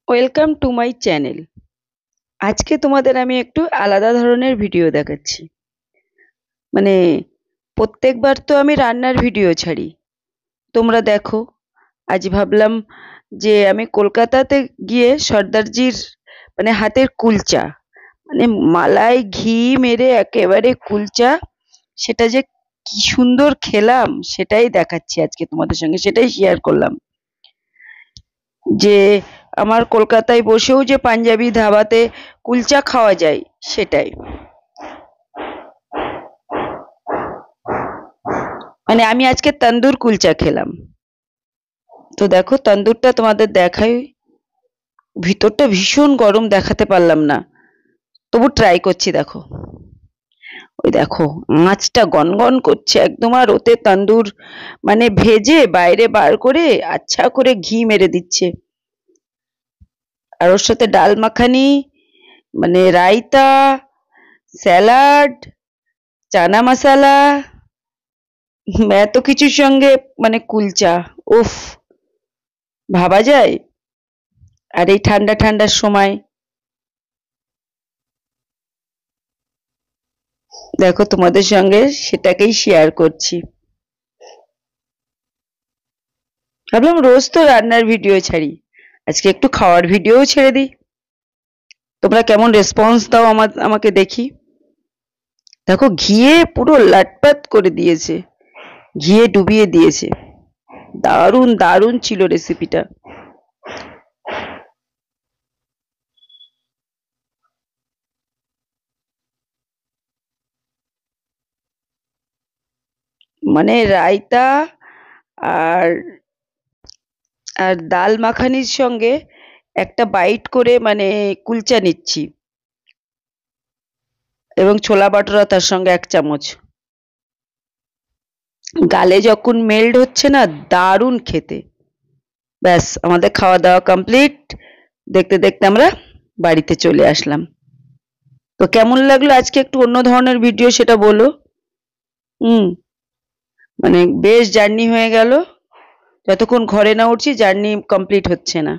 Welcome to my channel. আজকে তোমাদের আমি একটু আলাদা ধরনের ভিডিও দেখাচ্ছি। মানে প্রত্যেকবার তো আমি রান্নার ভিডিও ছাড়ি, তোমরা দেখো। আজ ভাবলাম যে আমি কলকাতাতে গিয়ে সর্দারজির হাতের কুলচা, মালাই ঘি মেরে একেবারে কুলচা, সেটা যে কি সুন্দর খেলাম সেটাই দেখাচ্ছি আজকে তোমাদের সঙ্গে, সেটাই শেয়ার করলাম। যে আমার কলকাতায় বসেও যে পাঞ্জাবি ধাবাতে কুলচা খাওয়া যায় সেটাই। আমি আজকে তন্দুর কুলচা খেলাম। তো দেখো তন্দুরটা তোমাদের দেখাই, ভিতরটা ভীষণ গরম, দেখাতে পারলাম না, তবু ট্রাই করছি। দেখো, ওই দেখো আঁচটা গনগন করছে একদম, আর ওতে তন্দুর ভেজে বাইরে বার করে আচ্ছা করে ঘি মেরে দিচ্ছে, আর ওর সাথে ডাল মাখানি, রায়তা, স্যালাড, চানা মশলা, এত কিছুর সঙ্গে কুলচা, উফ, ভাবা যায়? আর এই ঠান্ডা ঠান্ডার সময় দেখো তোমাদের সঙ্গে সেটাকেই শেয়ার করছি। ভাবলাম রোজ তো রান্নার ভিডিও ছাড়ি, আজকে একটু খাওয়ার ভিডিও ছেড়ে দিই, তোমরা কেমন রেসপন্স দাও আমাকে দেখি। দেখো ঘিয়ে পুরো লাটপাত করে দিয়েছে, ঘিয়ে ডুবিয়ে দিয়েছে, দারুণ দারুণ ছিল রেসিপিটা। রায়তা আর আর ডাল মাখানির সঙ্গে একটা বাইট করে কুলচা নিচ্ছি, এবং ছোলা বাটোরা তার সঙ্গে 1 চামচ, গালে যখন মেল্ট হচ্ছে না, দারুণ খেতে। ব্যাস, আমাদের খাওয়া দাওয়া কমপ্লিট। দেখতে দেখতে আমরা বাড়িতে চলে আসলাম। তো কেমন লাগলো আজকে একটু অন্য ধরনের ভিডিও, সেটা বলো। বেশ জার্নি হয়ে গেল, যতক্ষণ ঘরে না উঠছি জার্নি কমপ্লিট হচ্ছে না।